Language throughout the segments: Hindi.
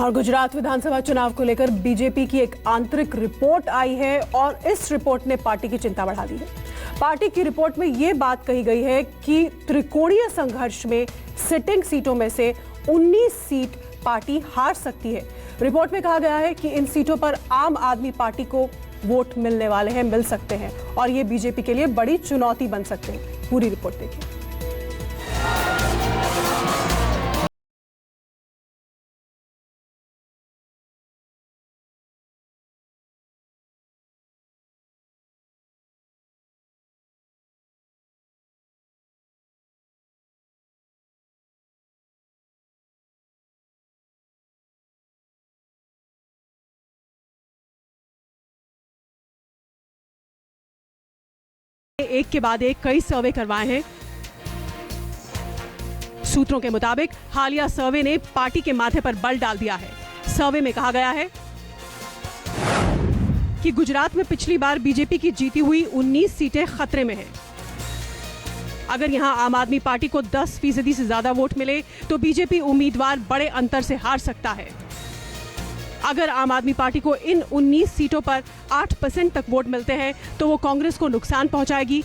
और गुजरात विधानसभा चुनाव को लेकर बीजेपी की एक आंतरिक रिपोर्ट आई है और इस रिपोर्ट ने पार्टी की चिंता बढ़ा दी है। पार्टी की रिपोर्ट में यह बात कही गई है कि त्रिकोणीय संघर्ष में सिटिंग सीटों में से 19 सीट पार्टी हार सकती है। रिपोर्ट में कहा गया है कि इन सीटों पर आम आदमी पार्टी को वोट मिलने वाले हैं, मिल सकते हैं और ये बीजेपी के लिए बड़ी चुनौती बन सकते हैं। पूरी रिपोर्ट देखिए। एक के बाद एक कई सर्वे करवाए हैं। सूत्रों के मुताबिक हालिया सर्वे ने पार्टी के माथे पर बल डाल दिया है। सर्वे में कहा गया है कि गुजरात में पिछली बार बीजेपी की जीती हुई 19 सीटें खतरे में हैं। अगर यहां आम आदमी पार्टी को 10% से ज्यादा वोट मिले तो बीजेपी उम्मीदवार बड़े अंतर से हार सकता है। अगर आम आदमी पार्टी को इन 19 सीटों पर 8% तक वोट मिलते हैं तो वो कांग्रेस को नुकसान पहुंचाएगी।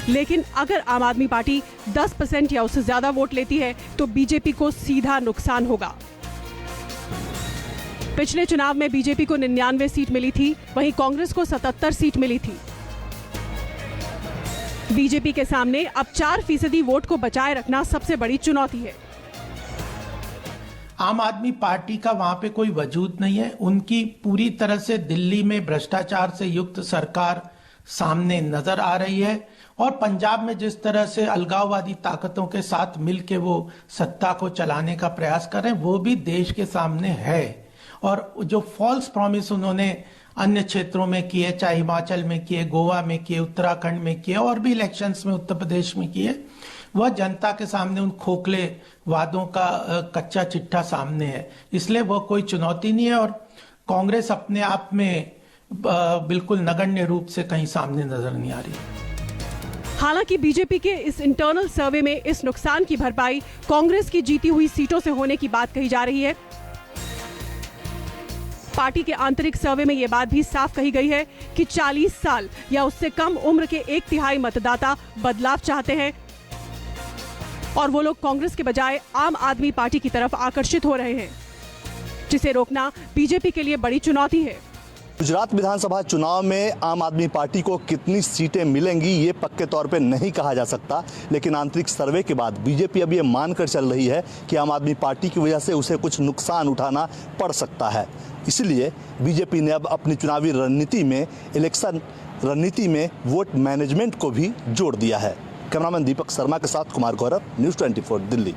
लेकिन अगर आम आदमी पार्टी 10% या उससे ज्यादा वोट लेती है तो बीजेपी को सीधा नुकसान होगा। पिछले चुनाव में बीजेपी को 99 सीट मिली थी, वहीं कांग्रेस को 77 सीट मिली थी। बीजेपी के सामने अब 4% वोट को बचाए रखना सबसे बड़ी चुनौती है। आम आदमी पार्टी का वहां पे कोई वजूद नहीं है। उनकी पूरी तरह से दिल्ली में भ्रष्टाचार से युक्त सरकार सामने नजर आ रही है और पंजाब में जिस तरह से अलगाववादी ताकतों के साथ मिलकर वो सत्ता को चलाने का प्रयास कर रहे हैं वो भी देश के सामने है। और जो फॉल्स प्रॉमिस उन्होंने अन्य क्षेत्रों में किए, चाहे हिमाचल में किए, गोवा में किए, उत्तराखंड में किए और भी इलेक्शंस में उत्तर प्रदेश में किए, वह जनता के सामने उन खोखले वादों का कच्चा चिट्ठा सामने है। इसलिए वह कोई चुनौती नहीं है और कांग्रेस अपने आप में बिल्कुल नगण्य रूप से कहीं सामने नजर नहीं आ रही। हालांकि बीजेपी के इस इंटरनल सर्वे में इस नुकसान की भरपाई कांग्रेस की जीती हुई सीटों से होने की बात कही जा रही है। पार्टी के आंतरिक सर्वे में यह बात भी साफ कही गई है कि 40 साल या उससे कम उम्र के 1/3 मतदाता बदलाव चाहते हैं और वो लोग कांग्रेस के बजाय आम आदमी पार्टी की तरफ आकर्षित हो रहे हैं, जिसे रोकना बीजेपी के लिए बड़ी चुनौती है। गुजरात विधानसभा चुनाव में आम आदमी पार्टी को कितनी सीटें मिलेंगी ये पक्के तौर पे नहीं कहा जा सकता, लेकिन आंतरिक सर्वे के बाद बीजेपी अब ये मानकर चल रही है कि आम आदमी पार्टी की वजह से उसे कुछ नुकसान उठाना पड़ सकता है। इसलिए बीजेपी ने अब अपनी चुनावी रणनीति में, इलेक्शन रणनीति में वोट मैनेजमेंट को भी जोड़ दिया है। कैमरामैन दीपक शर्मा के साथ कुमार गौरव, न्यूज़ 24 दिल्ली।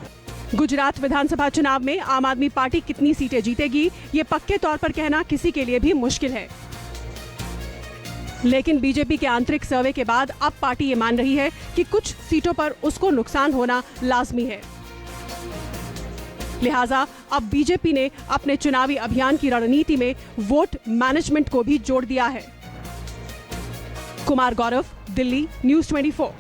गुजरात विधानसभा चुनाव में आम आदमी पार्टी कितनी सीटें जीतेगी ये पक्के तौर पर कहना किसी के लिए भी मुश्किल है, लेकिन बीजेपी के आंतरिक सर्वे के बाद अब पार्टी ये मान रही है कि कुछ सीटों पर उसको नुकसान होना लाजमी है। लिहाजा अब बीजेपी ने अपने चुनावी अभियान की रणनीति में वोट मैनेजमेंट को भी जोड़ दिया है। कुमार गौरव, दिल्ली, न्यूज़ 24।